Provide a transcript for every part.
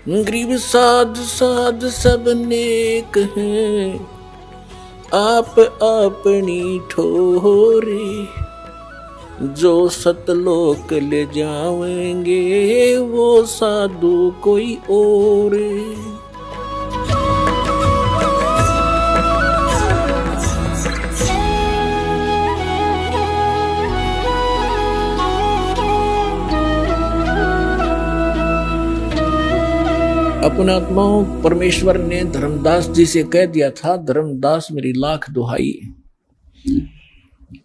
गरीब साध साध सब नेक हैं, आप अपनी ठोरे। जो सतलोक ले जाएंगे वो साधु कोई और। अपने आत्माओं परमेश्वर ने धर्मदास जी से कह दिया था, धर्मदास मेरी लाख दुहाई।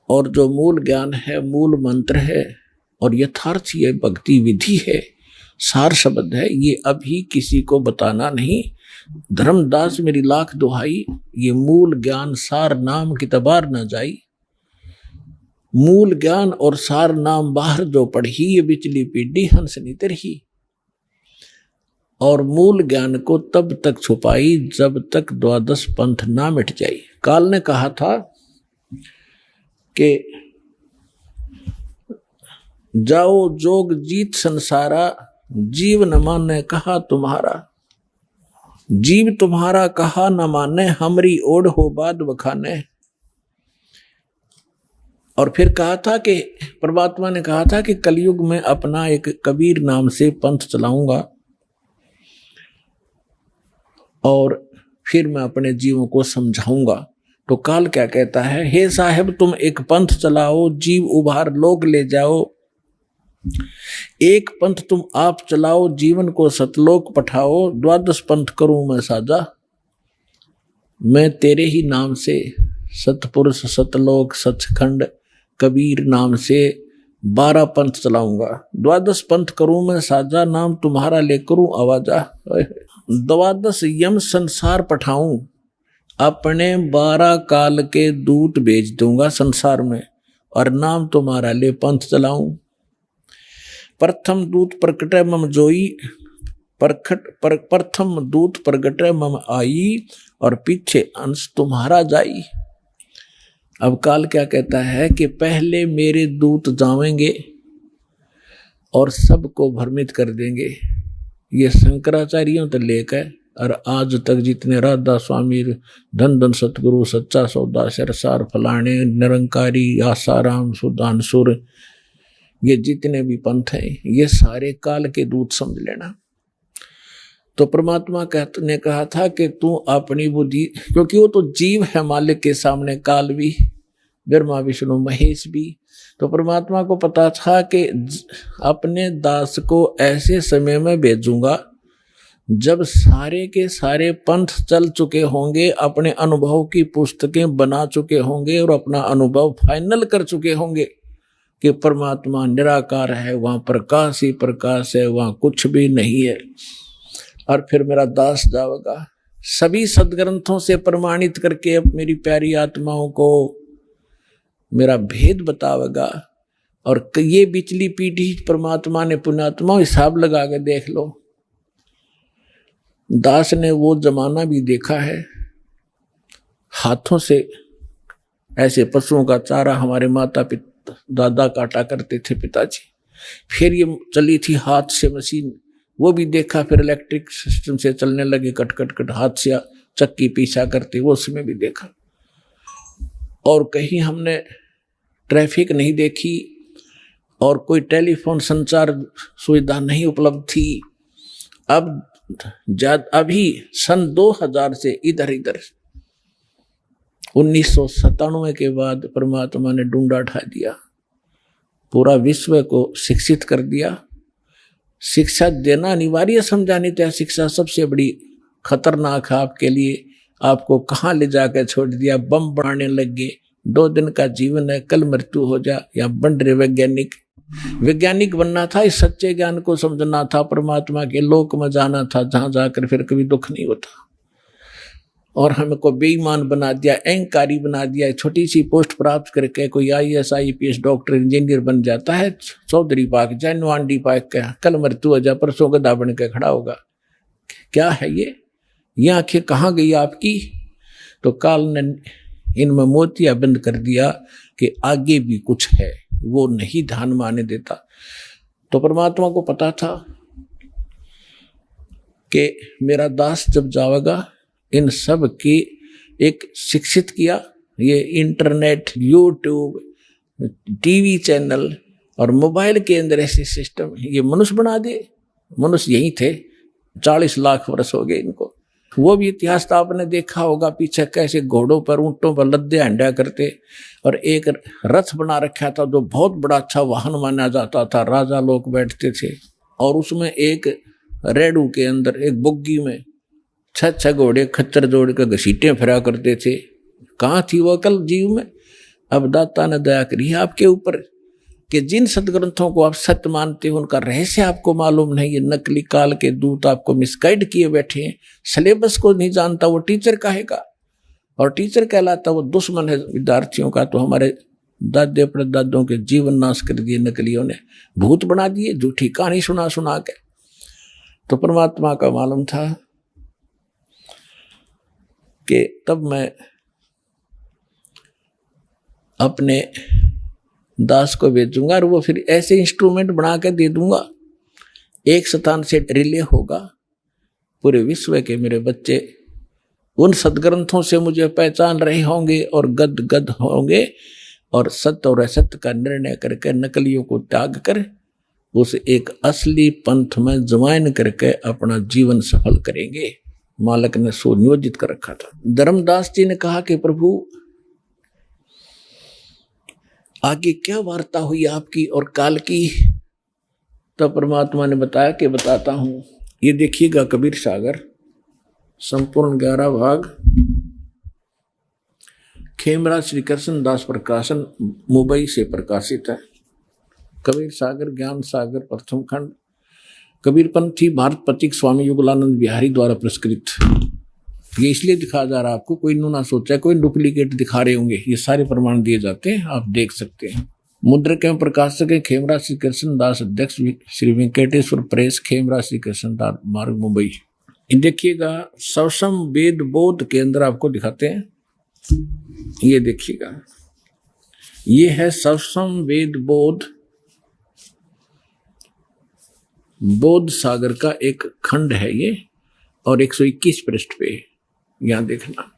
और जो मूल ज्ञान है, मूल मंत्र है और यथार्थ ये भक्ति विधि है, सार शब्द है, ये अभी किसी को बताना नहीं। धर्मदास मेरी लाख दुहाई, ये मूल ज्ञान सार नाम की तबार न जाई। मूल ज्ञान और सार नाम बाहर जो पढ़ी, ये बिचली पीढ़ी हंस नितर ही। और मूल ज्ञान को तब तक छुपाई जब तक द्वादश पंथ ना मिट जाई। काल ने कहा था कि जाओ जोग जीत संसारा, जीव न माने कहा तुम्हारा। जीव तुम्हारा कहा न माने, हमरी ओढ़ हो बाद बखाने। और फिर कहा था कि परमात्मा ने कहा था कि कलयुग में अपना एक कबीर नाम से पंथ चलाऊंगा और फिर मैं अपने जीवों को समझाऊंगा। तो काल क्या कहता है, हे साहेब तुम एक पंथ चलाओ, जीव उभार लोक ले जाओ। एक पंथ तुम आप चलाओ, जीवन को सतलोक पठाओ। द्वादश पंथ करूं मैं साजा, मैं तेरे ही नाम से सतपुरुष सतलोक सचखंड कबीर नाम से 12 पंथ चलाऊंगा। द्वादश पंथ करूं मैं साजा, नाम तुम्हारा ले करूं आवाजा। द्वादश यम संसार पठाऊं, अपने 12 काल के दूत भेज दूंगा संसार में, और नाम तुम्हारा ले पंथ चलाऊं। प्रथम दूत प्रकटे मम जोई, प्रथम दूत प्रकटे मम आई, और पीछे अंश तुम्हारा जाई। अब काल क्या कहता है कि पहले मेरे दूत जावेंगे और सबको भ्रमित कर देंगे। ये शंकराचार्यों तो लेक है, और आज तक जितने राधा स्वामी, धन धन सतगुरु, सच्चा सौदा, सरसार फलाने, निरंकारी, आसाराम, सुदानसुर, ये जितने भी पंथ हैं, ये सारे काल के दूत समझ लेना। तो परमात्मा ने कहा था कि तू अपनी बुद्धि, क्योंकि वो तो जीव है मालिक के सामने, काल भी, ब्रह्मा विष्णु महेश भी। तो परमात्मा को पता था कि अपने दास को ऐसे समय में भेजूंगा जब सारे के सारे पंथ चल चुके होंगे, अपने अनुभव की पुस्तकें बना चुके होंगे और अपना अनुभव फाइनल कर चुके होंगे कि परमात्मा निराकार है, वहां प्रकाश ही प्रकाश है, वहां कुछ भी नहीं है। और फिर मेरा दास जाएगा सभी सदग्रंथों से प्रमाणित करके मेरी प्यारी आत्माओं को मेरा भेद बतावेगा। और ये बिचली पीढ़ी परमात्मा ने, पुण्यात्मा हिसाब लगा के देख लो, दास ने वो जमाना भी देखा है, हाथों से ऐसे पशुओं का चारा हमारे माता पिता दादा काटा करते थे पिताजी। फिर ये चली थी हाथ से मशीन, वो भी देखा। फिर इलेक्ट्रिक सिस्टम से चलने लगे, कट कट कट हाथ से चक्की पीछा करते, वो उसमें भी देखा। और कहीं हमने ट्रैफिक नहीं देखी और कोई टेलीफोन संचार सुविधा नहीं उपलब्ध थी। अभी सन 2000 से इधर 1997 के बाद परमात्मा ने डूंडा उठा दिया, पूरा विश्व को शिक्षित कर दिया। शिक्षा देना अनिवार्य समझा, नहीं तो शिक्षा सबसे बड़ी खतरनाक है आपके लिए। आपको कहाँ ले जाकर छोड़ दिया, बम बनाने लग गए। 2 दिन का जीवन है, कल मृत्यु हो जा। या बन रहे वैज्ञानिक बनना था, इस सच्चे ज्ञान को समझना था, परमात्मा के लोक में जाना था, जहां जाकर फिर कभी दुख नहीं होता। और हमको बेईमान बना दिया, अहंकारी बना दिया। छोटी सी पोस्ट प्राप्त करके कोई IAS IPS डॉक्टर इंजीनियर बन जाता है, चौधरी पाक जाए, नवांडी पाक का, कल मृत्यु हो जा, परसों गधा बन के खड़ा होगा। क्या है ये आंखें कहाँ गई आपकी? तो काल ने इनमें मोतिया बंद कर दिया कि आगे भी कुछ है, वो नहीं ध्यान में आने देता। तो परमात्मा को पता था कि मेरा दास जब जाएगा इन सब की एक शिक्षित किया, ये इंटरनेट, यूट्यूब, टीवी चैनल और मोबाइल के अंदर ऐसे सिस्टम ये मनुष्य बना दे। मनुष्य यही थे, 40 लाख वर्ष हो गए इनको। वो भी इतिहास तो आपने देखा होगा पीछे कैसे घोड़ों पर, ऊंटों पर लद्दे हंडा करते, और एक रथ बना रखा था जो बहुत बड़ा अच्छा वाहन माना जाता था, राजा लोग बैठते थे, और उसमें एक रेडू के अंदर एक बुग्गी में 6 घोड़े खच्चर जोड़ कर घसीटे फिरा करते थे। कहाँ थी वो अकल जीव में? अब दाता ने दया करी है आपके ऊपर कि जिन सदग्रंथों को आप सत्य मानते हो उनका रहस्य आपको मालूम नहीं। ये नकली काल के दूत आपको मिसगाइड किए बैठे हैं। सिलेबस को नहीं जानता वो टीचर कहेगा, और टीचर कहलाता वो दुश्मन है विद्यार्थियों का। तो हमारे दादे परदादों के जीवन नाश कर दिए नकलियों ने, भूत बना दिए, झूठी कहानी सुना सुना के। तो परमात्मा का मालूम था कि तब मैं अपने दास को भेजूंगा और वो फिर ऐसे इंस्ट्रूमेंट बना के दे दूंगा, एक स्थान से रिले होगा पूरे विश्व के मेरे बच्चे उन सदग्रंथों से मुझे पहचान रहे होंगे और गद गद होंगे, और सत्य और असत्य का निर्णय करके नकलियों को त्याग कर उस एक असली पंथ में ज्वाइन करके अपना जीवन सफल करेंगे। मालक ने सुनियोजित कर रखा था। धर्मदास जी ने कहा कि प्रभु आगे क्या वार्ता हुई आपकी और काल की? तब परमात्मा ने बताया कि बताता हूं। ये देखिएगा कबीर सागर संपूर्ण 11 भाग, खेमरा श्री कृष्ण दास प्रकाशन मुंबई से प्रकाशित है। कबीर सागर ज्ञान सागर प्रथम खंड, कबीरपंथी भारत पथिक स्वामी युगलानंद बिहारी द्वारा पुरस्कृत। ये इसलिए दिखाया जा रहा है आपको, कोई ना सोचा कोई डुप्लीकेट दिखा रहे होंगे, ये सारे प्रमाण दिए जाते हैं, आप देख सकते हैं। मुद्रक एवं प्रकाशक है खेमरा श्री कृष्ण दास, अध्यक्ष श्री वेंकटेश्वर प्रेस, खेमरा श्री कृष्ण दास मार्ग मुंबई। देखिएगा सवसम वेद बोध के अंदर आपको दिखाते हैं, ये देखिएगा ये है सवसम वेद बोध, बोध सागर का एक खंड है ये, और 121 पृष्ठ पे यहां देखना।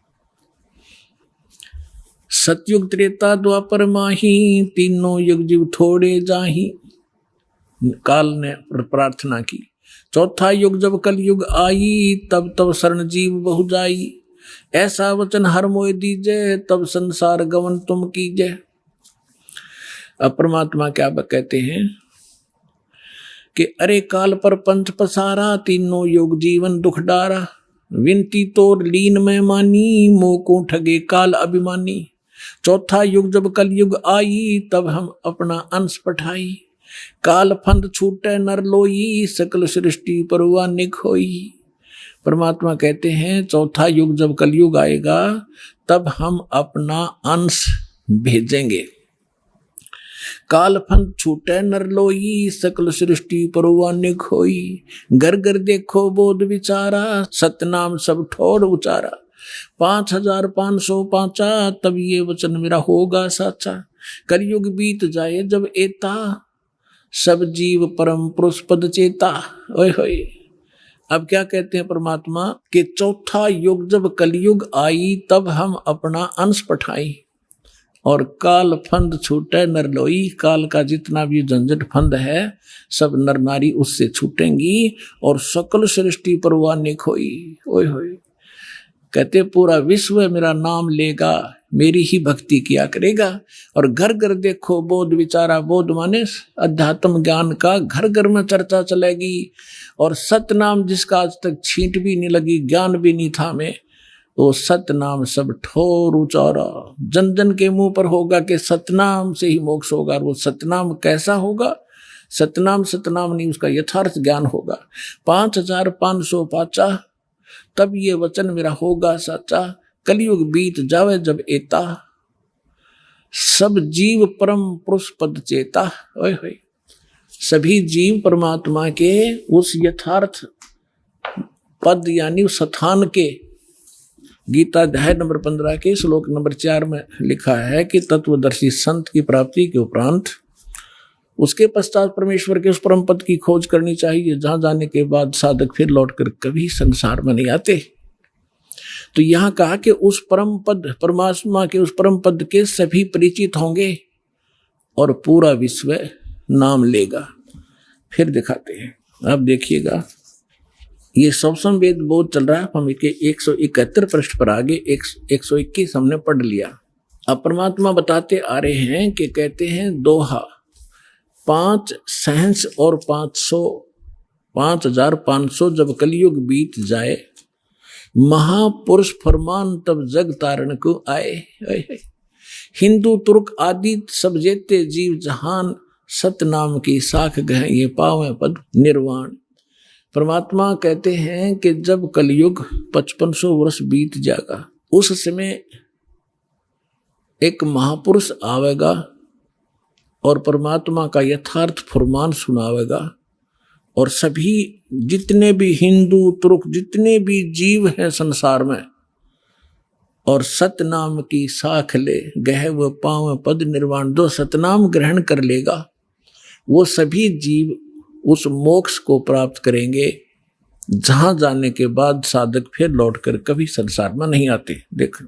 सतयुग त्रेता द्वापर माही, तीनों युग जीव थोड़े जाही। काल ने प्रार्थना की। चौथा युग जब कल युग आई, तब तब शरण जीव बहु जाई। ऐसा वचन हर मोय दीजे, तब संसार गवन तुम कीजे। अब परमात्मा क्या कहते हैं कि अरे काल पर पंच पसारा, तीनों युग जीवन दुख डारा। विनती तोर लीन में मानी, मोह को ठगे काल अभिमानी। चौथा युग जब कल युग आई, तब हम अपना अंश पठाई। काल फंद छूटे नर लोई, सकल सृष्टि परवा निक होई। परमात्मा कहते हैं चौथा युग जब कल युग आएगा तब हम अपना अंश भेजेंगे। काल फंद छूटे नर लोई, सकल सृष्टि परवा निक होई। घर घर देखो बोध विचारा, सतनाम सब ठोर उचारा। 5505 तब ये वचन मेरा होगा साचा। कलयुग बीत जाए जब एता, सब जीव परम पुरुष पद चेता। ओए होए, अब क्या कहते हैं परमात्मा कि चौथा युग जब कलयुग आई तब हम अपना अंश पठाई, और काल फंद छूटे नर लोई। काल का जितना भी झंझट फंद है सब नर नारी उससे छूटेंगी, और सकल सृष्टि परवाह निक होई। ओए होए, कहते पूरा विश्व मेरा नाम लेगा, मेरी ही भक्ति किया करेगा। और घर घर देखो बोध विचारा, बोध माने अध्यात्म ज्ञान का घर घर में चर्चा चलेगी। और सतनाम जिसका आज तक छींट भी नहीं लगी, ज्ञान भी नहीं था में, वो सतनाम सब ठोर उचारा। जन जन के मुंह पर होगा कि सतनाम से ही मोक्ष होगा। और वो सतनाम कैसा होगा? सतनाम सतनाम नहीं, उसका यथार्थ ज्ञान होगा। 5505 तब ये वचन मेरा होगा सच्चा। कलयुग बीत जावे जब एता, सब जीव परम पुरुष पद चेता। ओए होए, सभी जीव परमात्मा के उस यथार्थ पद यानी उस स्थान के, गीता अध्याय नंबर 15 के श्लोक नंबर 4 में लिखा है कि तत्वदर्शी संत की प्राप्ति के उपरांत उसके पश्चात परमेश्वर के उस परम पद की खोज करनी चाहिए, जहां जाने के बाद साधक फिर लौटकर कभी संसार में नहीं आते। तो यहां कहा कि उस परम पद, परमात्मा के उस परम पद के सभी परिचित होंगे और पूरा विश्व नाम लेगा। फिर दिखाते हैं, आप देखिएगा, ये सवसम वेद बहुत चल रहा है। हम इसके 171 पृष्ठ पर आगे 121 हमने पढ़ लिया। अब परमात्मा बताते आ रहे हैं कि कहते हैं दोहा 5 सहंस और 5500 जब कलयुग बीत जाए, महापुरुष फरमान तब जग तारण को आए। हिंदू तुर्क आदि सब जेते जीव जहान, सतनाम की साख गह ये पावे पद निर्वाण। परमात्मा कहते हैं कि जब कलयुग 5500 वर्ष बीत जाएगा, उस समय एक महापुरुष आवेगा और परमात्मा का यथार्थ फरमान सुनावेगा, और सभी जितने भी हिंदू तुर्क जितने भी जीव हैं संसार में, और सतनाम की साख ले गह व पाव पद निर्वाण। जो सतनाम ग्रहण कर लेगा वो सभी जीव उस मोक्ष को प्राप्त करेंगे, जहां जाने के बाद साधक फिर लौटकर कभी संसार में नहीं आते। देखो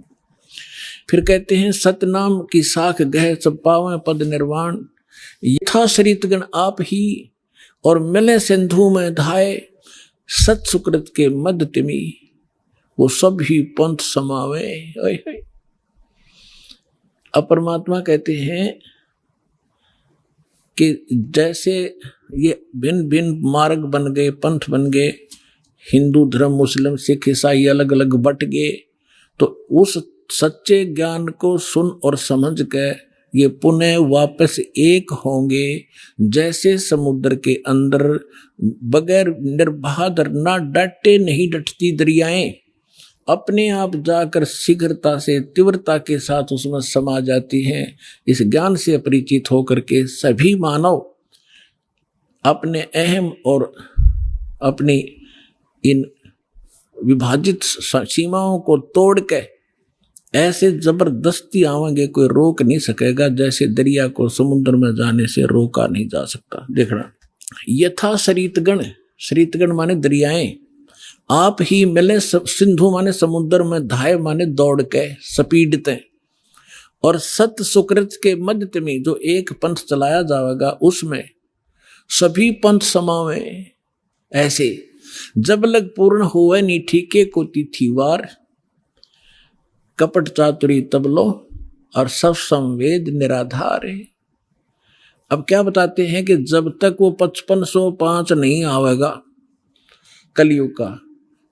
फिर कहते हैं सतनाम की साख गह सब पावे पद निर्वाण। यथा शरीतगण आप ही और मिले सिंधु में धाये, सत सुकृत के मद तिमी वो सब ही पंथ समावे। अब परमात्मा कहते हैं कि जैसे ये भिन्न भिन्न मार्ग बन गए, पंथ बन गए, हिंदू धर्म, मुस्लिम, सिख, ईसाई अलग अलग बट गए, तो उस सच्चे ज्ञान को सुन और समझ के ये पुनः वापस एक होंगे। जैसे समुद्र के अंदर बगैर निर्बाध ना डटे नहीं डटती दरियाएं, अपने आप जाकर शीघ्रता से तीव्रता के साथ उसमें समा जाती हैं। इस ज्ञान से परिचित होकर के सभी मानव अपने अहम और अपनी इन विभाजित सीमाओं को तोड़ के ऐसे जबरदस्ती आवेंगे, कोई रोक नहीं सकेगा। जैसे दरिया को समुद्र में जाने से रोका नहीं जा सकता। देखना, यथा शरीतगण, शरीतगण माने दरियाएं, आप ही मिले सिंधु माने समुद्र में, धाय माने दौड़ के सपीडते, और सत सुकृत के मध्य में जो एक पंथ चलाया जाएगा उसमें सभी पंथ समावे। ऐसे जब लग पूर्ण हुए नी ठीके को तिथिवार, कपट चातुरी तब लो और सब संवेद निराधार है। अब क्या बताते हैं कि जब तक वो 5505 नहीं आवेगा कलयुग का,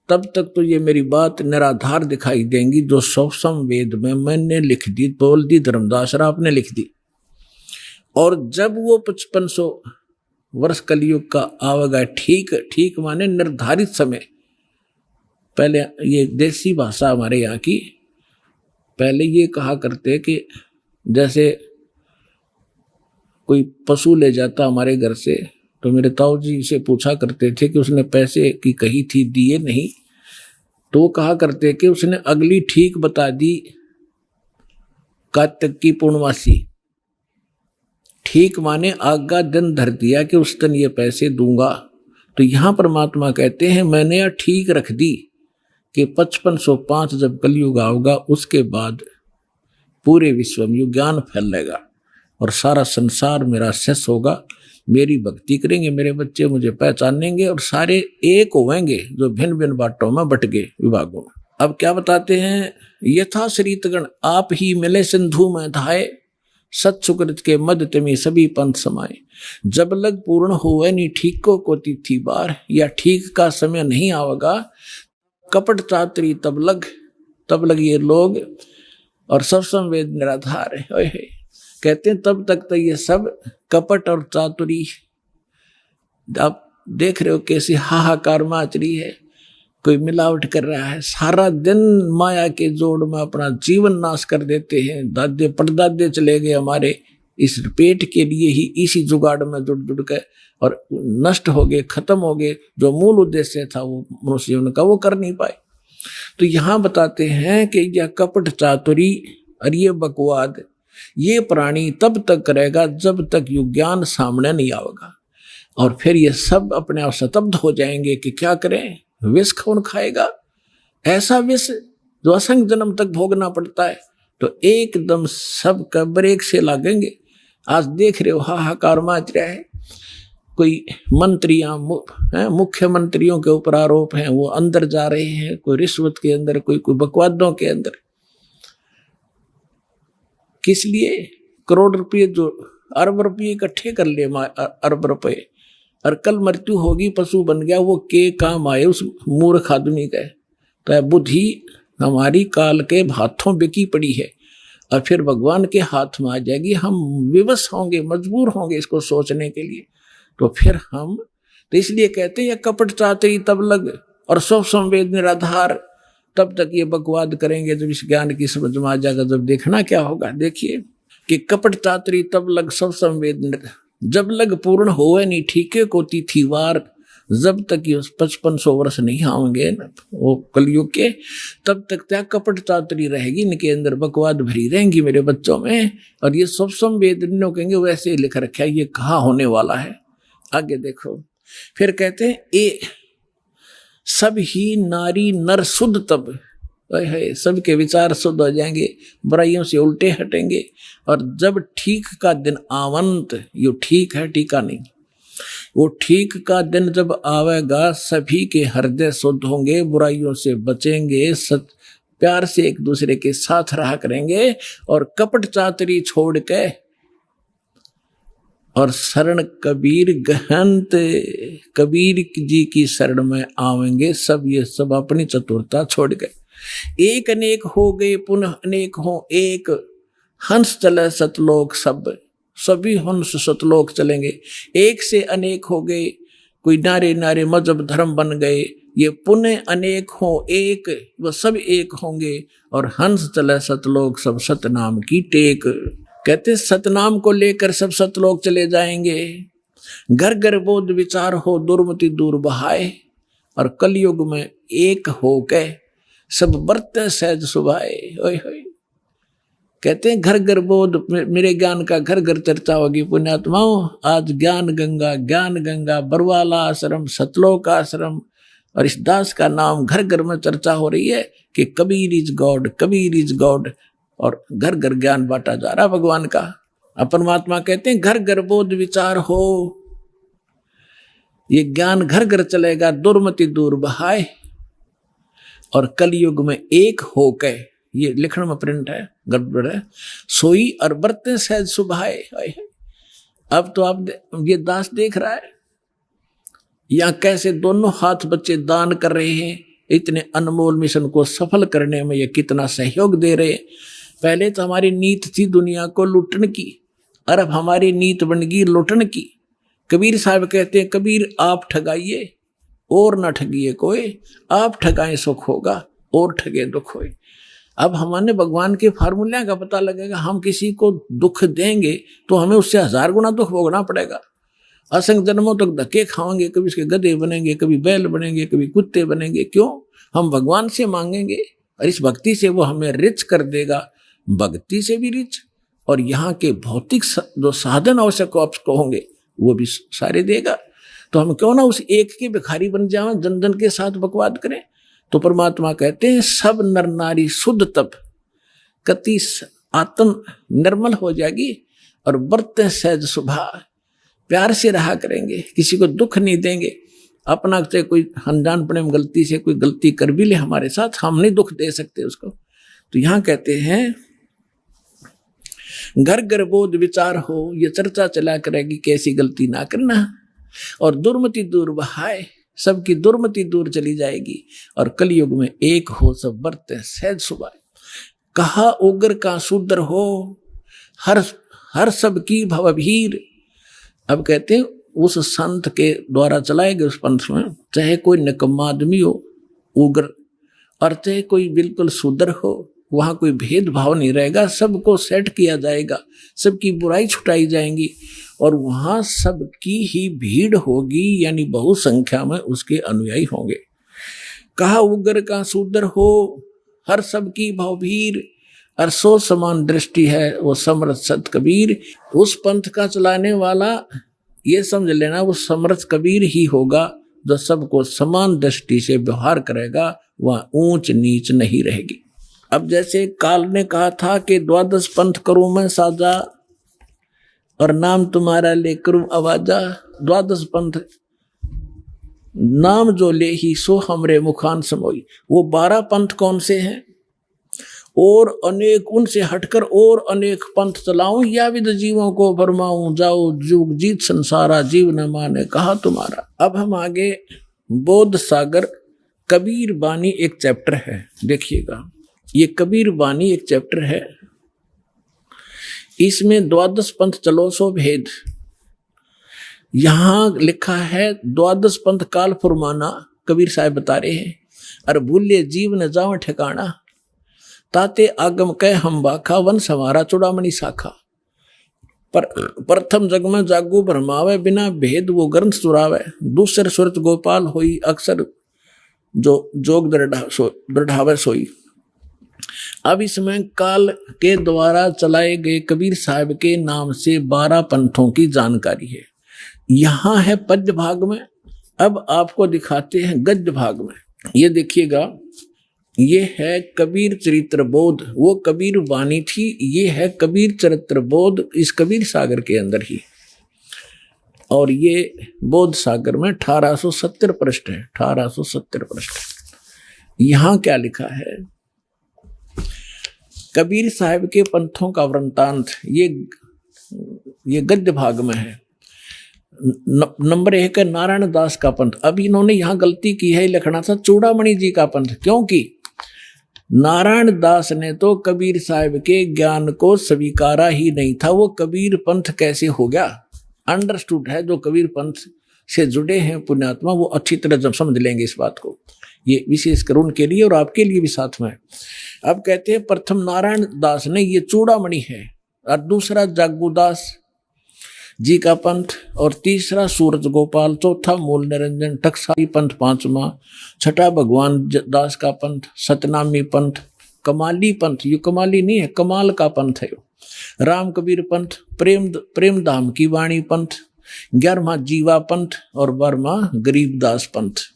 तब तक तो ये मेरी बात निराधार दिखाई देंगी, जो सब संवेद में मैंने लिख दी, बोल दी, धर्मदास राव ने लिख दी। और जब वो 5500 वर्ष कलयुग का आवेगा, ठीक ठीक माने निर्धारित समय। पहले ये देसी भाषा हमारे यहाँ की, पहले ये कहा करते कि जैसे कोई पशु ले जाता हमारे घर से, तो मेरे ताऊ जी से पूछा करते थे कि उसने पैसे की कही थी, दिए नहीं, तो वो कहा करते कि उसने अगली ठीक बता दी, कार्तिक की पूर्णमासी। ठीक माने आगा दिन धर दिया कि उस दिन ये पैसे दूंगा। तो यहां परमात्मा कहते हैं मैंने यह ठीक रख दी कि 5505 जब कलयुग आओगा, उसके बाद पूरे विश्व में ज्ञान फैलेगा और सारा संसार मेरा शेष होगा। मेरी भक्ति करेंगे मेरे बच्चे, मुझे पहचानेंगे और सारे एक होंगे जो भिन्न भिन्न बाटों में बट गए विभागों में। अब क्या बताते हैं, यथा शरीतगण आप ही मिले सिंधु में धाये, सत सुकृत के मध्य तिमी सभी पंथ समाये। जब लग पूर्ण हुए नी ठीको को तिथि बार, या ठीक का समय नहीं आवेगा, कपट चातुरी तब लग ये लोग और सब संवेद निराधार है। कहते हैं तब तक तो ये सब कपट और चातुरी, आप देख रहे हो कैसी हाहाकार माच रही है, कोई मिलावट कर रहा है, सारा दिन माया के जोड़ में अपना जीवन नाश कर देते हैं। दादे परदादे चले गए हमारे इस पेट के लिए ही, इसी जुगाड़ में जुड़ के, और नष्ट हो गए, खत्म हो गए। जो मूल उद्देश्य था वो मनुष्य जीवन का, वो कर नहीं पाए। तो यहां बताते हैं कि यह कपट चातुरी और ये बकवाद ये प्राणी तब तक करेगा जब तक ये ज्ञान सामने नहीं आएगा, और फिर ये सब अपने आप स्तब्ध हो जाएंगे कि क्या करें, विष कौन खाएगा, ऐसा विष जो असंख्य जन्म तक भोगना पड़ता है। तो एकदम सब का ब्रेक से लागेंगे। आज देख रहे हो हाहाकार मच रहा है, कोई मंत्रियां मुख्यमंत्रियों के ऊपर आरोप हैं, वो अंदर जा रहे हैं, कोई रिश्वत के अंदर, कोई बकवादों के अंदर। किस लिए? करोड़ रुपये जो अरब रुपये इकट्ठे कर लिए, अरब रुपये, और कल मृत्यु होगी, पशु बन गया, वो के काम आए उस मूर्ख आदमी का। तो बुद्धि हमारी काल के हाथों बिकी पड़ी है, और फिर भगवान के हाथ में आ जाएगी। हम विवश होंगे, मजबूर होंगे इसको सोचने के लिए। तो फिर हम, तो इसलिए कहते हैं, कपट चातरी तब लग और सब संवेद निराधार, तब तक ये बकवाद करेंगे जब इस ज्ञान की समझ में आ जाएगा। जब देखना क्या होगा, देखिए कि कपट चातरी तब लग सब संवेद, जब लग पूर्ण होवे नहीं ठीके को तिथिवार, जब तक ये 5500 वर्ष नहीं आएंगे वो कलयुग के, तब तक त्या कपट चातरी रहेगी, इनके अंदर बकवाद भरी रहेंगी मेरे बच्चों में। और ये सब संवेदनियों कहेंगे वैसे ही लिख रखा है, ये कहाँ होने वाला है। आगे देखो, फिर कहते हैं ए सब ही नारी नर शुद्ध तब, सबके विचार शुद्ध हो जाएंगे, बुराइयों से उल्टे हटेंगे। और जब ठीक का दिन आवंत, यो ठीक है टीका नहीं, वो ठीक का दिन जब आवेगा, सभी के हृदय शुद्ध होंगे, बुराइयों से बचेंगे, प्यार से एक दूसरे के साथ रहा करेंगे, और कपट चातरी छोड़ के और शरण कबीर गहंत, कबीर जी की शरण में आवेंगे सब। ये सब अपनी चतुरता छोड़ गए। एक अनेक हो गए पुनः अनेक हो एक, हंस चले सतलोक सब, सभी हंस सतलोक चलेंगे। एक से अनेक हो गए, कोई नारे नारे मजहब धर्म बन गए, ये पुनः अनेक हो एक, वह सब एक होंगे, और हंस चले सतलोक सब, सतनाम की टेक। कहते सतनाम को लेकर सब सतलोक चले जाएंगे। घर घर बोध विचार हो दुर्मति दूर बहाए, और कलयुग में एक हो के सब बरते सहज सुभाए। ओए होए, कहते हैं घर घर बोध, मेरे ज्ञान का घर घर चर्चा होगी पुण्यात्माओं। आज ज्ञान गंगा बरवाला आश्रम, सतलोक आश्रम, और इस दास का नाम घर घर में चर्चा हो रही है कि Kabir is God, Kabir is God, और घर घर ज्ञान बांटा जा रहा भगवान का। परमात्मा कहते हैं घर घर बोध विचार हो, ये ज्ञान घर घर चलेगा, दुर्मति दूर बहाए, और कलयुग में एक हो के, ये लिखण में प्रिंट है, गड़बड़ है, सोई और बरते सहज सुभाए। अब तो आप ये दास देख रहा है यहाँ कैसे दोनों हाथ बच्चे दान कर रहे हैं, इतने अनमोल मिशन को सफल करने में ये कितना सहयोग दे रहे हैं। पहले तो हमारी नीत थी दुनिया को लूटने की, और अब हमारी नीत बन गई लूटने की। कबीर साहब कहते हैं, कबीर आप ठगाइए और न ठगिए कोई, आप ठगाएं सुख होगा और ठगे दुख होए। अब हमारे भगवान के फार्मूले का पता लगेगा, हम किसी को दुख देंगे तो हमें उससे 1000 गुना दुख भोगना पड़ेगा। असंख्य जन्मों तक धक्के खाएंगे, कभी उसके गधे बनेंगे, कभी बैल बनेंगे, कभी कुत्ते बनेंगे। क्यों? हम भगवान से मांगेंगे और इस भक्ति से वो हमें रिच कर देगा, भक्ति से भी रिच, और यहाँ के भौतिक जो साधन आवश्यक आपको होंगे वो भी सारे देगा। तो हम क्यों ना उस एक के भिखारी बन जाएं, जन जन के साथ बकवाद करें। तो परमात्मा कहते हैं सब नर नारी शुद्ध तब, कति आत्म निर्मल हो जाएगी, और बरते सहज सुभाव, प्यार से रहा करेंगे, किसी को दुख नहीं देंगे। अपना से कोई अनजानपने में गलती से कोई गलती कर भी ले हमारे साथ, हम नहीं दुख दे सकते उसको। तो यहाँ कहते हैं घर घर बोध विचार हो, ये चर्चा चला करेगी कैसी गलती ना करना, और दुर्मति दूर बहाए, सबकी दुर्मति दूर चली जाएगी, और कलयुग में एक हो सब बरते सहज सुभाए। कहा उग्र का शूद्र हो, हर सब की भवभीर। अब कहते हैं उस संत के द्वारा चलाए गए उस पंथ में, चाहे कोई निकम्मा आदमी हो उग्र, और चाहे कोई बिल्कुल शूद्र हो, वहां कोई भेदभाव नहीं रहेगा, सबको सेट किया जाएगा, सबकी बुराई छुटाई जाएंगी, और वहां सबकी ही भीड़ होगी, यानी बहु संख्या में उसके अनुयायी होंगे। कहा उग्र का शूद्र हो, हर सबकी भवभीर, और सो समान दृष्टि है वो समर्थ संत कबीर। उस पंथ का चलाने वाला ये समझ लेना वो समर्थ कबीर ही होगा जो सबको समान दृष्टि से व्यवहार करेगा, वह ऊंच नीच नहीं रहेगी। अब जैसे काल ने कहा था कि 12 पंथ करूं मैं साजा और नाम तुम्हारा ले करूं आवाजा। 12 पंथ नाम जो ले ही सो हमरे मुखान समोई। वो 12 पंथ कौन से हैं? और अनेक उनसे हटकर और अनेक पंथ चलाऊं या विद जीवों को फरमाऊं, जाओ जुग जीत संसारा जीव न माने कहा तुम्हारा। अब हम आगे बोध सागर कबीर बानी एक चैप्टर है, देखिएगा ये कबीर बानी एक चैप्टर है। इसमें 12 पंथ चलो सो भेद। यहां लिखा है 12 पंथ काल फुरमाना, कबीर साहब बता रहे हैं। अरे भूले जीव न जाओ ठिकाना, ताते आगम कह हम बाखा, वन सवारा चुड़ामणि शाखा। पर प्रथम जग में जागू भरमावे, बिना भेद वो ग्रंथ सुरावे। दूसरे सुरत गोपाल होई, अक्सर जो जोग दृढ़ावे सोई। अब इसमें काल के द्वारा चलाए गए कबीर साहब के नाम से 12 पंथों की जानकारी है। यहां है पद्य भाग में। अब आपको दिखाते हैं गद्य भाग में। ये देखिएगा, ये है कबीर चरित्र बोध, वो कबीर वाणी थी। ये है कबीर चरित्र बोध इस कबीर सागर के अंदर ही। और ये बोध सागर में 1870 पृष्ठ है, 1870 पृष्ठ। यहां क्या लिखा है? कबीर साहब के पंथों का वृंतांत ये गद्य भाग में है। नंबर 1 है नारायण दास का पंथ। अब इन्होंने यहां गलती की है, लिखना था चूड़ामणि जी का पंथ, क्योंकि नारायण दास ने तो कबीर साहब के ज्ञान को स्वीकारा ही नहीं था। वो कबीर पंथ कैसे हो गया? अंडरस्टूड है, जो कबीर पंथ से जुड़े हैं पुण्यात्मा वो अच्छी तरह जब समझ लेंगे इस बात को। ये विशेषकर उनके लिए और आपके लिए भी साथ में। अब कहते हैं प्रथम नारायण दास ने, ये चूड़ामणि है, और दूसरा जागूदास जी का पंथ, और तीसरा सूरज गोपाल, चौथा मूल निरंजन टकसाली पंथ, 5वां, छठा भगवान दास का पंथ, सतनामी पंथ, कमाली पंथ, ये कमाली नहीं है कमाल का पंथ है, राम कबीर पंथ, प्रेम धाम की वाणी पंथ, 11वां जीवा पंथ और 12वां गरीबदास पंथ।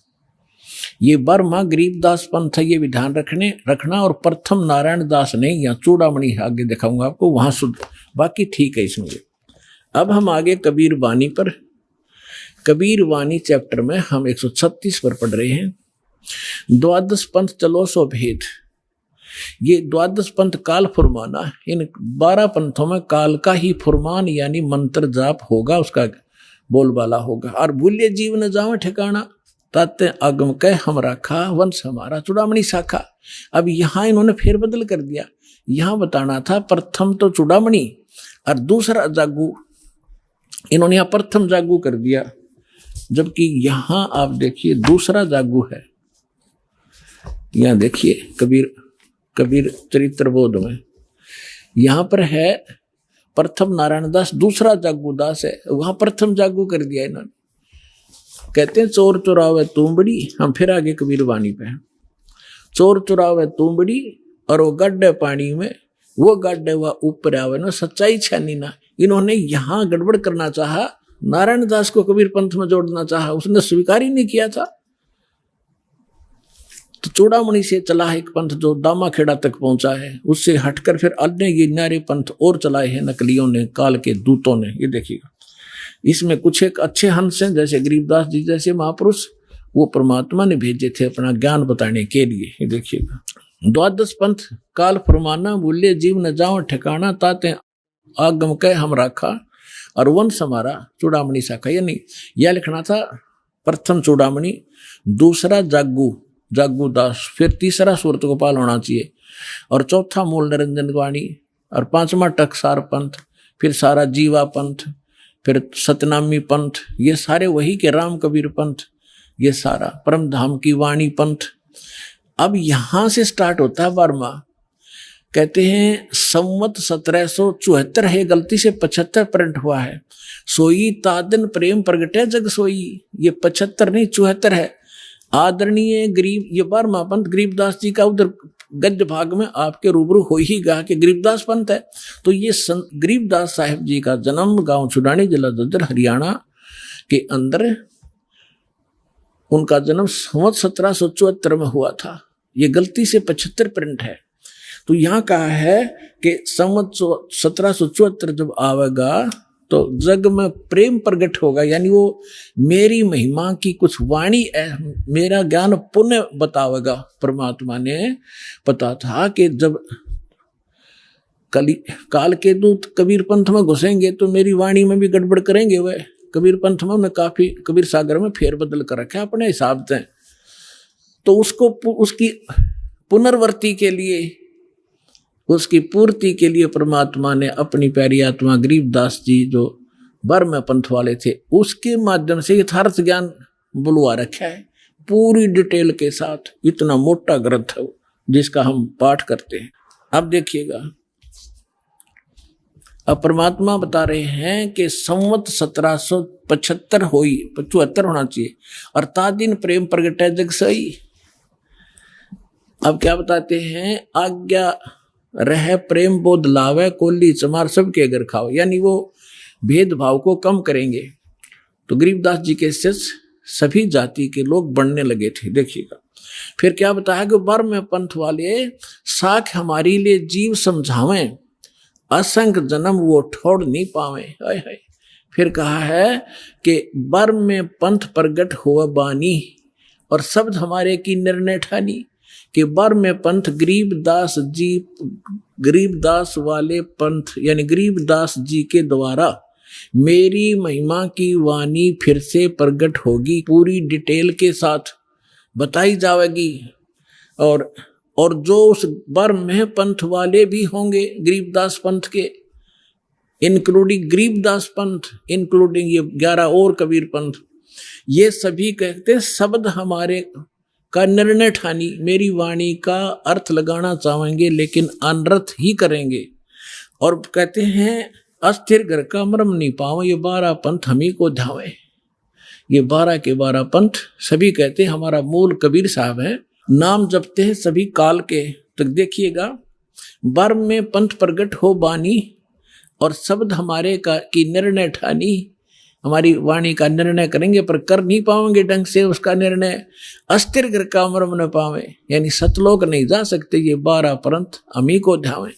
ये 12वां गरीबदास पंथ है, ये भी ध्यान रखना। और प्रथम नारायण दास ने, यहाँ चूड़ामणि आगे दिखाऊंगा आपको, वहां शुद्ध, बाकी ठीक है इसमें। अब हम आगे कबीर वाणी पर, कबीर वाणी चैप्टर में हम 136 पर पढ़ रहे हैं। 12 पंथ चलो सो भेद। ये 12 पंथ काल फुरमाना, इन 12 पंथों में काल का ही फुरमान यानी मंत्र जाप होगा, उसका बोलबाला होगा। और भूल्य जीव न जाओ ठिकाना, ताते आगम कह हम राखा, वंश हमारा चूड़ामणि शाखा। अब यहां इन्होंने फेरबदल कर दिया। यहां बताना था प्रथम तो चूड़ामणि और दूसरा जागू, इन्होंने यहां प्रथम जागू कर दिया, जबकि यहां आप देखिए दूसरा जागू है। यहां देखिए कबीर चरित्र बोध में यहां पर है प्रथम नारायण दास, दूसरा जागू दास है, वहां प्रथम जागू कर दिया इन्होंने। कहते हैं चोर चुरावे तुमबड़ी, हम फिर आगे कबीर वाणी पे हैं। चोर चुरावे तुमबड़ी और वो गड्ढे पानी में, वो गड्ढे हुआ ऊपर आवे ना, सच्चाई छानी ना। इन्होंने यहां गड़बड़ करना चाहा, नारायण दास को कबीर पंथ में जोड़ना चाहा, उसने स्वीकार ही नहीं किया था। तो चूड़ामणि से चला है एक पंथ जो दामा खेड़ा तक पहुंचा है, उससे हटकर फिर अन्य ये न्यारे पंथ और चलाए हैं नकलियों ने, काल के दूतों ने। ये देखिएगा, इसमें कुछ एक अच्छे हंस हैं, जैसे गरीबदास जी जैसे महापुरुष, वो परमात्मा ने भेजे थे अपना ज्ञान बताने के लिए। ये देखिएगा, 12 पंथ काल फरमाना, भूले जीव न जाओ ठिकाना, ताते आगम कह हम राखा, और वंश हमारा चूड़ामणि शाखा। यानी यह लिखना था प्रथम चूड़ामणि, दूसरा जागूदास, फिर तीसरा सूरत गोपाल होना चाहिए, और चौथा मूल निरंजन वाणी, और 5वां टकसार पंथ, फिर सारा जीवा पंथ, फिर सतनामी पंथ, ये सारे वही के राम कबीर पंथ, ये सारा परम धाम की वाणी पंथ। अब यहां से स्टार्ट होता है 12वां। कहते हैं संवत 1774 है, गलती से 75 प्रिंट हुआ है। सोई तादन प्रेम प्रगटे जग सोई, ये 75 नहीं 74 है। आदरणीय गरीब, ये 12वां पंथ गरीबदास जी का उधर गद्य भाग में आपके रूबरू हो ही गया कि गरीबदास पंथ है। तो ये गरीबदास साहिब जी का जन्म गांव छुडानी, जिला झज्जर, हरियाणा के अंदर, उनका जन्म संवत 1774 में हुआ था। ये गलती से 75 प्रिंट है, तो यहाँ कहा है कि संवत 1774 जब आवेगा तो जग में प्रेम प्रकट होगा, यानी वो मेरी महिमा की कुछ वाणी मेरा ज्ञान पुण्य बतावेगा। परमात्मा ने पता था कि जब काल के दूत कबीर पंथ में घुसेंगे तो मेरी वाणी में भी गड़बड़ करेंगे। वह कबीर पंथ में उन्हें काफी कबीर सागर में फेर बदल कर रखा है अपने हिसाब से। तो उसको उसकी पुनर्वर्ती के लिए, उसकी पूर्ति के लिए परमात्मा ने अपनी प्यारी आत्मा गरीबदास जी जो बर्म पंथ वाले थे उसके माध्यम से यथार्थ ज्ञान बुलवा रखा है पूरी डिटेल के साथ। इतना मोटा ग्रंथ है जिसका हम पाठ करते हैं। अब देखिएगा, अब परमात्मा बता रहे हैं कि संवत 1775 हुई, 75 होना चाहिए, और ता दिन प्रेम प्रगट है जग सही। अब क्या बताते हैं, आज्ञा रह प्रेम बोध लावे, कोली चमार सबके घर खाओ, यानी वो भेदभाव को कम करेंगे। तो गरीबदास जी के शिष्य सभी जाति के लोग बढ़ने लगे थे। देखिएगा फिर क्या बताया कि बर्म पंथ वाले साख हमारी लिए जीव समझावें, असंख्य जन्म वो ठोड़ नहीं पावे। हाय हाय। फिर कहा है कि बर्म में पंथ प्रगट हुआ बानी, और शब्द हमारे की निर्णय ठानी कि बर्म में पंथ गरीबदास जी, गरीबदास वाले पंथ यानी गरीबदास जी के द्वारा मेरी महिमा की वाणी फिर से प्रगट होगी, पूरी डिटेल के साथ बताई जाएगी। और जो उस बर्म में पंथ वाले भी होंगे गरीबदास पंथ के, इंक्लूडिंग गरीबदास पंथ, इंक्लूडिंग ये 11 और कबीर पंथ, ये सभी कहते शब्द हमारे का निर्णय ठानी, मेरी वाणी का अर्थ लगाना चाहेंगे लेकिन अनर्थ ही करेंगे। और कहते हैं अस्थिर घर का मर्म नहीं पाओ, ये 12 पंथ हम ही को ध्यावे। ये 12 के 12 पंथ सभी कहते हैं हमारा मूल कबीर साहब है, नाम जपते हैं सभी काल के। तो देखिएगा, बर्म में पंथ प्रगट हो बानी और शब्द हमारे का की निर्णय ठानी, हमारी वाणी का निर्णय करेंगे पर कर नहीं पाएंगे ढंग से उसका निर्णय। अस्थिर घर का मर्म न पावे, यानी सतलोक नहीं जा सकते, ये 12 पंथ हम ही को ध्यावे।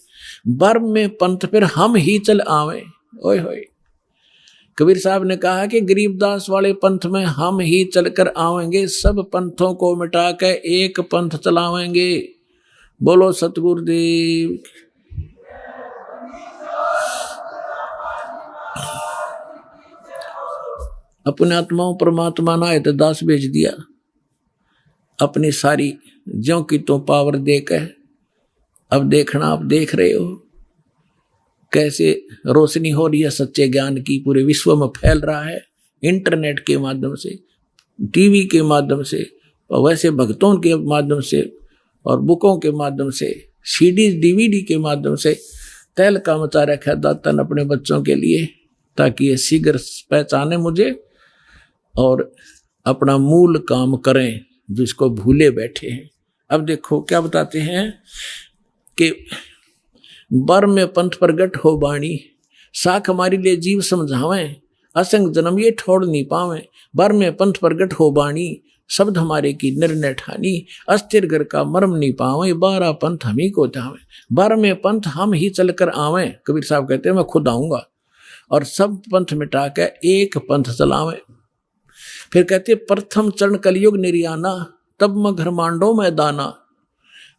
बर्म में पंथ फिर हम ही चल आवे। ओए होए, कबीर साहब ने कहा कि गरीबदास वाले पंथ में हम ही चलकर आवेंगे, सब पंथों को मिटा के एक पंथ चलावेंगे। बोलो सतगुरुदेव। अपने आत्माओं परमात्मा ना है तो दास भेज दिया, अपनी सारी ज्यों की तो पावर देकर। अब देखना, आप देख रहे हो कैसे रोशनी हो रही है सच्चे ज्ञान की, पूरे विश्व में फैल रहा है इंटरनेट के माध्यम से, टीवी के माध्यम से, और वैसे भक्तों के माध्यम से, और बुकों के माध्यम से, सीडीज डीवीडी के माध्यम से। तैल का मचा रखा दातन अपने बच्चों के लिए, ताकि ये शीघ्र पहचाने मुझे और अपना मूल काम करें जिसको भूले बैठे हैं। अब देखो क्या बताते हैं कि बर्म में पंथ प्रगट हो बाणी, साख हमारी लिए जीव समझावें, असंग जन्म ये ठोड़ नहीं पावे। बर्म में पंथ प्रगट हो बाणी, शब्द हमारे की निर्णय ठानी, अस्थिर घर का मर्म नहीं पावे, 12 पंथ हम ही को ध्यावे। बर्म में पंथ हम ही चलकर आवे, कबीर साहब कहते हैं मैं खुद आऊंगा और सब पंथ मिटा के एक पंथ चलावे। फिर कहते प्रथम चरण कलयुग निर्याना, तब मैं घर मांडो में दाना।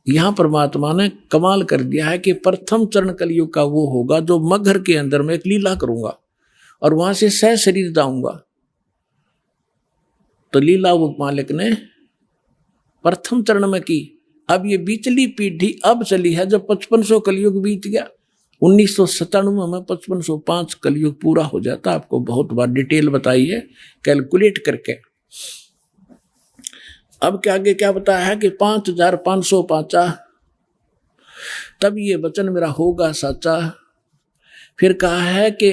यहाँ परमात्मा ने कमाल कर दिया है कि प्रथम चरण कलयुग का वो होगा जो मगर के अंदर में एक लीला करूंगा और वहां से सह शरीर जाऊंगा। तो लीला वो मालिक ने प्रथम चरण में की। अब ये बीचली पीढ़ी अब चली है जब 5500 कलयुग बीत गया। 1997 में 5505 कलयुग पूरा हो जाता। आपको बहुत बार डिटेल बताई है कैलकुलेट करके। अब क्या आगे क्या बताया है कि 5505 तब ये वचन मेरा होगा साचा। फिर कहा है कि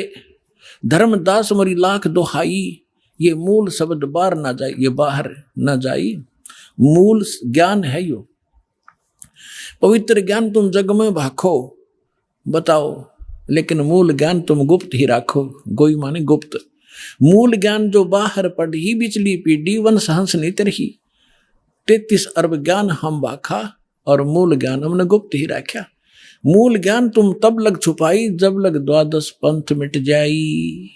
धर्मदास मोरी लाख दोहाई, ये मूल शब्द बाहर ना जाए, ये बाहर ना जाई, मूल ज्ञान है यो। पवित्र ज्ञान तुम जग में भाखो, बताओ, लेकिन मूल ज्ञान तुम गुप्त ही राखो। गोई माने गुप्त। मूल ज्ञान जो बाहर पढ़ी बिचली पीढ़ी, वंश हंस नित रही। 33 अरब ज्ञान हम बाखा, और मूल ज्ञान हमने गुप्त ही रखा। मूल ज्ञान तुम तब लग छुपाई, जब लग 12 पंथ मिट जाई।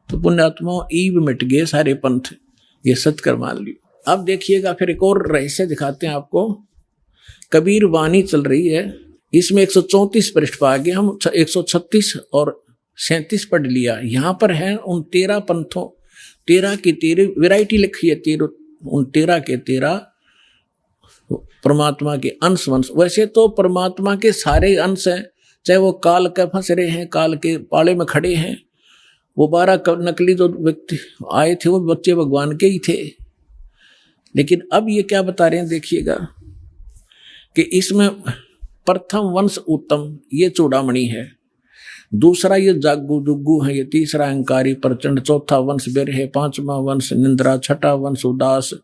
तो पुण्यात्माओं ईब मिट गए सारे पंथ, ये सत्कर मान लियो। अब देखिएगा फिर एक और रहस्य दिखाते हैं आपको। कबीर वाणी चल रही है, इसमें 134 पृष्ठ पर आगे हम 136 और 37 पढ़ लिया। यहाँ पर है उन 13 पंथों, 13 की 13 वैरायटी लिखी है, 13 उन 13 के 13 परमात्मा के अंश वंश। वैसे तो परमात्मा के सारे अंश हैं, चाहे वो काल के फंस रहे हैं, काल के पाले में खड़े हैं। वो 12 नकली जो व्यक्ति आए थे वो बच्चे भगवान के ही थे। लेकिन अब ये क्या बता रहे हैं देखिएगा कि इसमें प्रथम वंश उत्तम, ये चूड़ामणि है। दूसरा ये जागू जुगू है, ये तीसरा अहंकारी प्रचंड, चौथा वंश बेर है, 5वां वंश निंद्रा, 6ठा वंश उदास,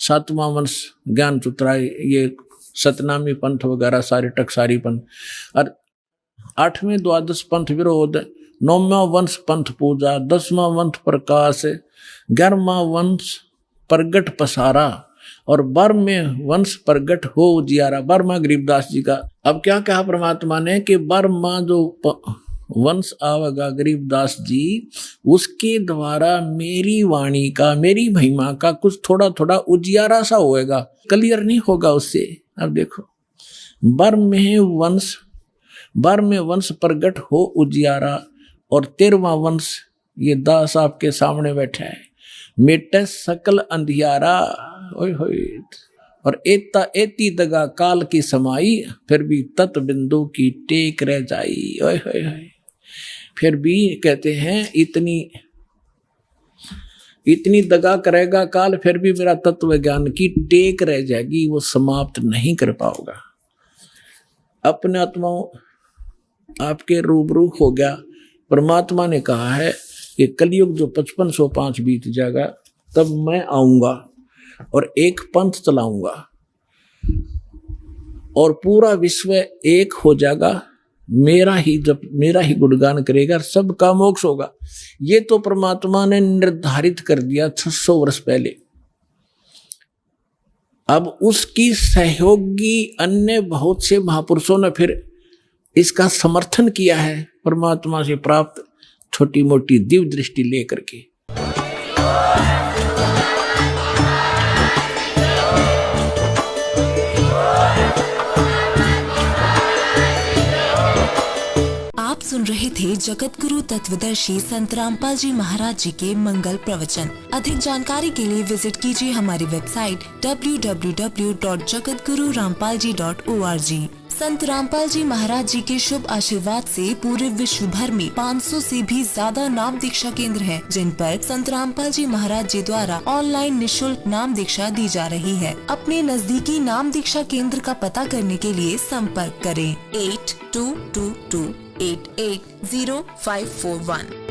7वां वंश ज्ञान चुतराई, ये सतनामी पंथ वगैरह सारे टकसारी पंथ, और 8वें 12 पंथ विरोध, 9वां वंश पंथ पूजा, 10वां वंश प्रकाश, 11वां वंश प्रगट पसारा, और 12वें वंश प्रगट हो उजियारा। 12वां गरीबदास जी का। अब क्या कहा परमात्मा ने कि 12वां जो वंश आवेगा गरीबदास जी, उसके द्वारा मेरी वाणी का, मेरी महिमा का कुछ थोड़ा थोड़ा उजियारा सा होएगा, क्लियर नहीं होगा उससे। अब देखो 12वें वंश प्रगट हो उजियारा, और 13वां वंश ये दास आपके सामने बैठा है, मिटे सकल अंधियारा। ओए होए, और एता एती दगा काल की समाई, फिर भी तत् बिंदु की टेक रह जाई। ओए होए होए, फिर भी कहते हैं इतनी दगा करेगा काल, फिर भी मेरा तत्व ज्ञान की टेक रह जाएगी, वो समाप्त नहीं कर पाओगा। अपने आत्माओं आपके रूबरू हो गया। परमात्मा ने कहा है कि कलयुग जो 5505 बीत जाएगा, तब मैं आऊंगा और एक पंथ चलाऊंगा और पूरा विश्व एक हो जाएगा, मेरा ही गुणगान करेगा, सबका मोक्ष होगा। ये तो परमात्मा ने निर्धारित कर दिया 600 वर्ष पहले। अब उसकी सहयोगी अन्य बहुत से महापुरुषों ने फिर इसका समर्थन किया है, परमात्मा से प्राप्त छोटी मोटी दिव्य दृष्टि लेकर के। आप सुन रहे थे जगत गुरु तत्वदर्शी संत रामपाल जी महाराज जी के मंगल प्रवचन। अधिक जानकारी के लिए विजिट कीजिए हमारी वेबसाइट www.jagatgururampalji.org। संत रामपाल जी महाराज जी के शुभ आशीर्वाद से पूरे विश्व भर में 500 से भी ज्यादा नाम दीक्षा केंद्र हैं, जिन पर संत रामपाल जी महाराज जी द्वारा ऑनलाइन निशुल्क नाम दीक्षा दी जा रही है। अपने नजदीकी नाम दीक्षा केंद्र का पता करने के लिए संपर्क करें 8222880541।